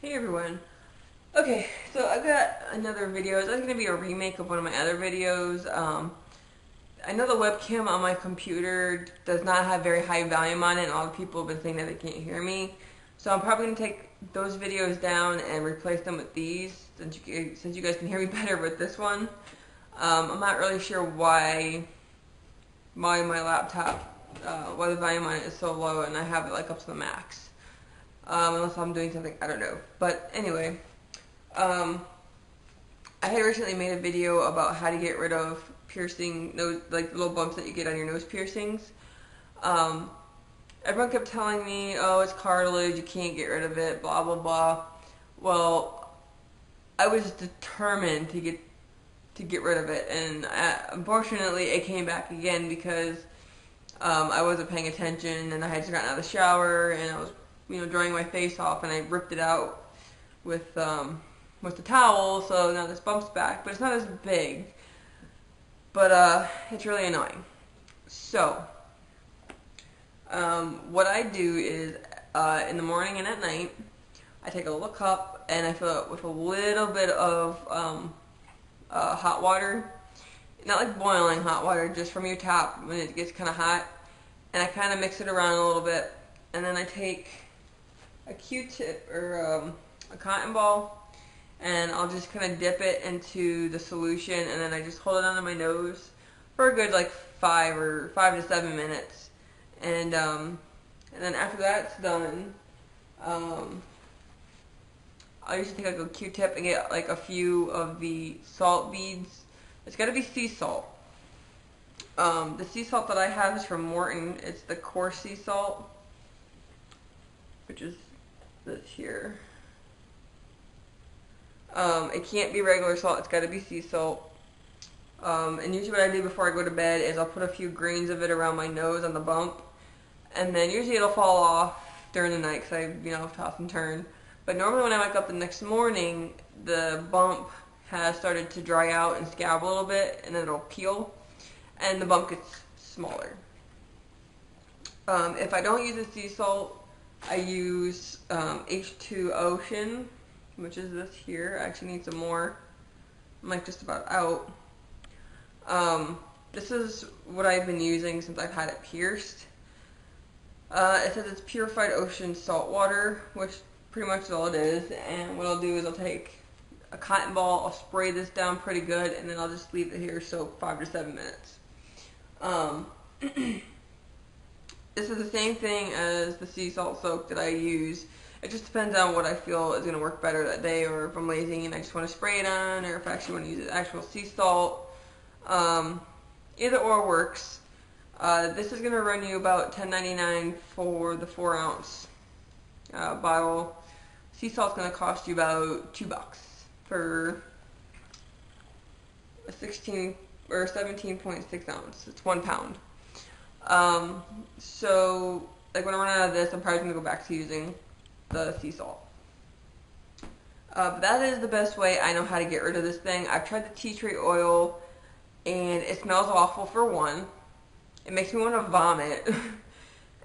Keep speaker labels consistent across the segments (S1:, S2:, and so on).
S1: Hey everyone. Okay, so I got another video. It's going to be a remake of one of my other videos. I know the webcam on my computer does not have very high volume on it, and a lot of people have been saying that they can't hear me. So I'm probably going to take those videos down and replace them with these, since you guys can hear me better with this one. I'm not really sure why my laptop, why the volume on it is so low, and I have it like up to the max. Unless I'm doing something, I don't know. But anyway, um, I had recently made a video about how to get rid of piercing nose, like little bumps that you get on your nose piercings. Um, Everyone kept telling me, oh, it's cartilage, you can't get rid of it, blah, blah, blah. Well, I was determined to get rid of it, and unfortunately it came back again because I wasn't paying attention, and I had just gotten out of the shower, and I was, drying my face off, and I ripped it out with the towel, so now this bump's back, but it's not as big, but it's really annoying. So, what I do is, in the morning and at night, I take a little cup, and I fill it with a little bit of hot water. Not like boiling hot water, just from your tap when it gets kind of hot. And I kind of mix it around a little bit. And then I take a Q-tip or a cotton ball, and I'll just kind of dip it into the solution, and then I just hold it under my nose for a good like 5 to 7 minutes. And then after that's done, I usually take like a Q-tip and get like a few of the salt beads. It's got to be sea salt. The sea salt that I have is from Morton. It's the coarse sea salt, which is this here. It can't be regular salt. It's got to be sea salt. And usually what I do before I go to bed is I'll put a few grains of it around my nose on the bump. And then usually it'll fall off during the night because I, toss and turn. But normally when I wake up the next morning, the bump has started to dry out and scab a little bit, and then it'll peel, and the bump gets smaller. If I don't use the sea salt, I use H2 Ocean, which is this here. I actually need some more. I'm like just about out. This is what I've been using since I've had it pierced. It says it's purified ocean salt water, which pretty much is all it is. And what I'll do is I'll take a cotton ball, I'll spray this down pretty good, and then I'll just leave it here soak 5 to 7 minutes. This is the same thing as the sea salt soak that I use. It just depends on what I feel is going to work better that day, or if I'm lazy and I just want to spray it on, or if I actually want to use actual sea salt. Either or works. This is going to run you about $10.99 for the 4-ounce bottle. Sea salt's going to cost you about $2 for a 16 or 17.6 ounce. It's 1 pound. So like when I run out of this, I'm probably going to go back to using the sea salt. But that is the best way I know how to get rid of this thing. I've tried the tea tree oil, and it smells awful for one. It makes me want to vomit.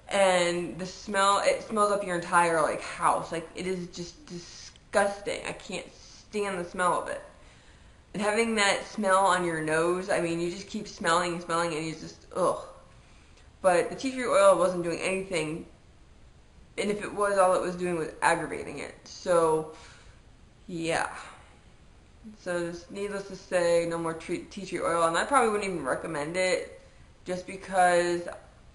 S1: And the smell, it smells up your entire like house. Like, it is just disgusting. I can't stand the smell of it. And having that smell on your nose, I mean, you just keep smelling and smelling, and you just, ugh. But the tea tree oil wasn't doing anything, and if it was, all it was doing was aggravating it. So, yeah. So, just needless to say, no more tea tree oil, and I probably wouldn't even recommend it, just because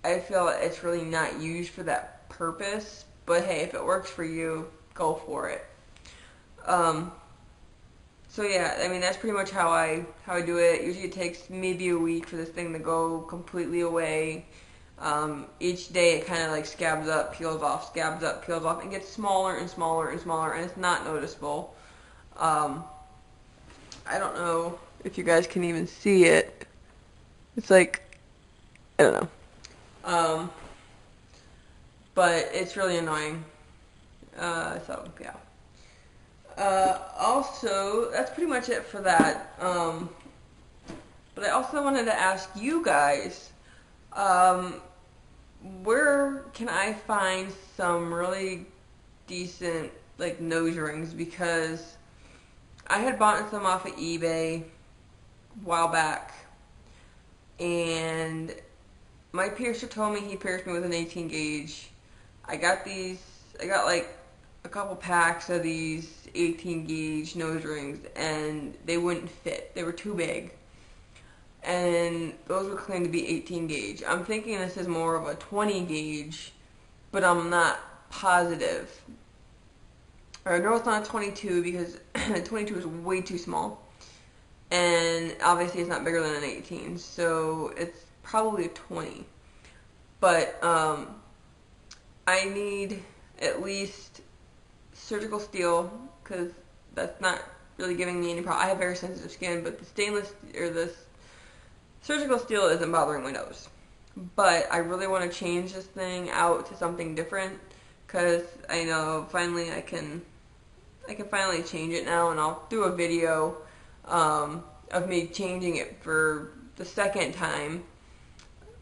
S1: I feel it's really not used for that purpose. But hey, if it works for you, go for it. So yeah, I mean, that's pretty much how I do it. Usually it takes maybe a week for this thing to go completely away. Each day it kind of like scabs up, peels off, scabs up, peels off, and gets smaller and smaller and smaller, and it's not noticeable. I don't know if you guys can even see it. It's like, I don't know. But it's really annoying. So yeah. Also, that's pretty much it for that. But I also wanted to ask you guys, where can I find some really decent like nose rings because I had bought some off of eBay a while back, and my piercer told me he pierced me with an 18 gauge. I got like a couple packs of these 18 gauge nose rings, and they wouldn't fit. They were too big. And those were claimed to be 18 gauge. I'm thinking this is more of a 20 gauge, but I'm not positive. Or no, it's not a 22 because 22 is way too small. And obviously it's not bigger than an 18, so it's probably a 20. But I need at least surgical steel because that's not really giving me any problem. I have very sensitive skin, but the stainless or the surgical steel isn't bothering my nose. But I really want to change this thing out to something different because I know finally I can finally change it now, and I'll do a video of me changing it for the second time.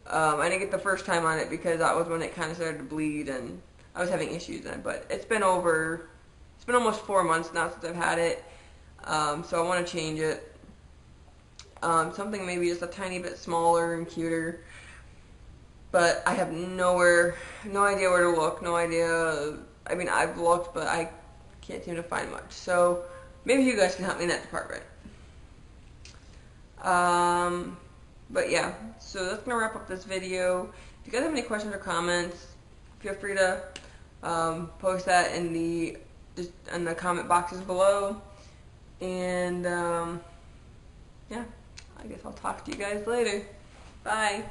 S1: I didn't get the first time on it because that was when it kind of started to bleed and I was having issues then. But it's been almost 4 months now since I've had it, so I want to change it. Something maybe just a tiny bit smaller and cuter. But I have no idea where to look, no idea. I mean, I've looked, but I can't seem to find much. So maybe you guys can help me in that department. But yeah, so that's gonna wrap up this video. If you guys have any questions or comments, feel free to post that in the comment boxes below. And yeah, I guess I'll talk to you guys later. Bye.